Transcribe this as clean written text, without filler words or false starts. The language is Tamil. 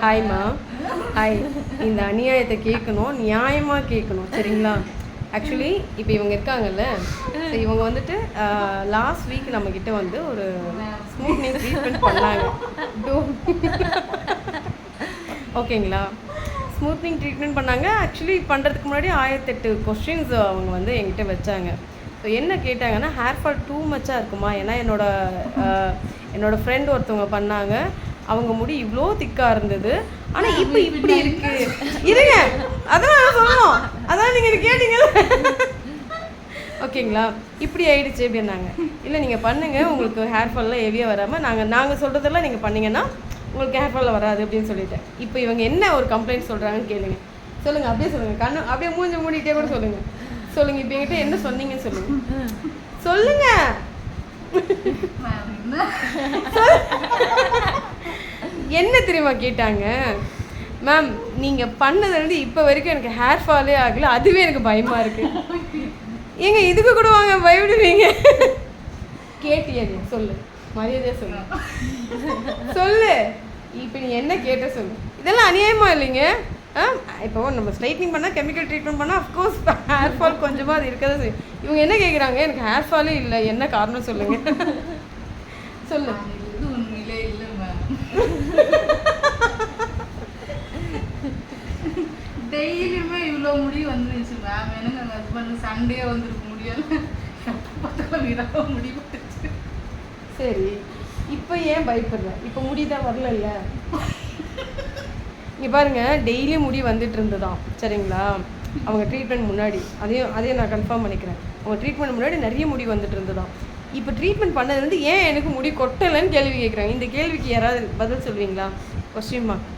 ஹாய்மா. ஹாய். இந்த அநியாயத்தை கேட்கணும், நியாயமாக கேட்கணும், சரிங்களா? ஆக்சுவலி இப்போ இவங்க இருக்காங்கல்ல, ஸோ இவங்க வந்துட்டு லாஸ்ட் வீக் நம்மக்கிட்ட வந்து ஒரு ஸ்மூத்னிங் ட்ரீட்மெண்ட் பண்ணாங்க. ஓகேங்களா? ஸ்மூத்னிங் ட்ரீட்மெண்ட் பண்ணாங்க. ஆக்சுவலி பண்ணுறதுக்கு முன்னாடி 1008 கொஸ்டின்ஸ் அவங்க வந்து என்கிட்ட வச்சாங்க. ஸோ என்ன கேட்டாங்கன்னா, ஹேர் ஃபால் டூ மச்சாக இருக்குமா? ஏன்னா என்னோடய ஃப்ரெண்ட் ஒருத்தவங்க பண்ணாங்க, அவங்க முடி இவ்வளோ திக்காக இருந்தது, ஆனால் இப்போ இப்படி இருக்கு. இருங்க, அதான் நான் சொல்லணும், அதான் நீங்கள் கேட்டீங்களா? ஓகேங்களா? இப்படி ஆயிடுச்சு அப்படின்னாங்க. இல்லை நீங்கள் பண்ணுங்கள், உங்களுக்கு ஹேர் ஃபால்லாம் ஹெவியாக வராமல் நாங்கள் சொல்கிறதெல்லாம் நீங்கள் பண்ணிங்கன்னா உங்களுக்கு ஹேர் ஃபாலில் வராது அப்படின்னு சொல்லிட்டேன். இப்போ இவங்க என்ன ஒரு கம்ப்ளைண்ட் சொல்கிறாங்கன்னு கேளுங்க. சொல்லுங்கள், அப்படியே சொல்லுங்கள், கண்ணு அப்படியே மூஞ்சி மூடிட்டே கூட சொல்லுங்கள். சொல்லுங்கள், இப்போ என்கிட்ட என்ன சொன்னீங்கன்னு சொல்லுங்கள். சொல்லுங்கள். என்ன தெரியுமா கேட்டாங்க? மேம், நீங்கள் பண்ணதுலேருந்து இப்போ வரைக்கும் எனக்கு ஹேர் ஃபாலே ஆகலை, அதுவே எனக்கு பயமாக இருக்குது. ஏங்க இதுக்கு கூட வாங்க பயப்படுவீங்க? கேட்டியது சொல்லு, மரியாதையாக சொல்லு, சொல்லு. இப்போ நீ என்ன கேட்ட சொல்லு. இதெல்லாம் அநியாயமா இல்லைங்க? இப்போ நம்ம ஸ்ட்ரைட்னிங் பண்ணால், கெமிக்கல் ட்ரீட்மெண்ட் பண்ணால் அஃப்கோர்ஸ் ஹேர் ஃபால் கொஞ்சமாக அது இருக்கதான் செய்யும். இவங்க என்ன கேட்குறாங்க? எனக்கு ஹேர் ஃபாலே இல்லை, என்ன காரணம் சொல்லுங்கள். சொல்லு. டெய்லியுமே இவ்வளோ முடி வந்துருச்சு மேம். எனக்கு எங்கள் ஹஸ்பண்ட் சண்டே வந்துருக்க முடியல, பார்த்தாலும் முடி போட்டுச்சு. சரி, இப்போ ஏன் பயப்படுற? இப்போ முடிதான் வரல இல்லை? இங்கே பாருங்கள், டெய்லியும் முடி வந்துட்டு இருந்ததான், சரிங்களா? அவங்க ட்ரீட்மெண்ட் முன்னாடி அதையும் நான் கன்ஃபார்ம் பண்ணிக்கிறேன். அவங்க ட்ரீட்மெண்ட் முன்னாடி நிறைய முடி வந்துட்டு இருந்ததான். இப்போ ட்ரீட்மெண்ட் பண்ணது வந்து ஏன் எனக்கு முடி கொட்டலைன்னு கேள்வி கேட்குறாங்க. இந்த கேள்விக்கு யாராவது பதில் சொல்லுவீங்களா? Question mark.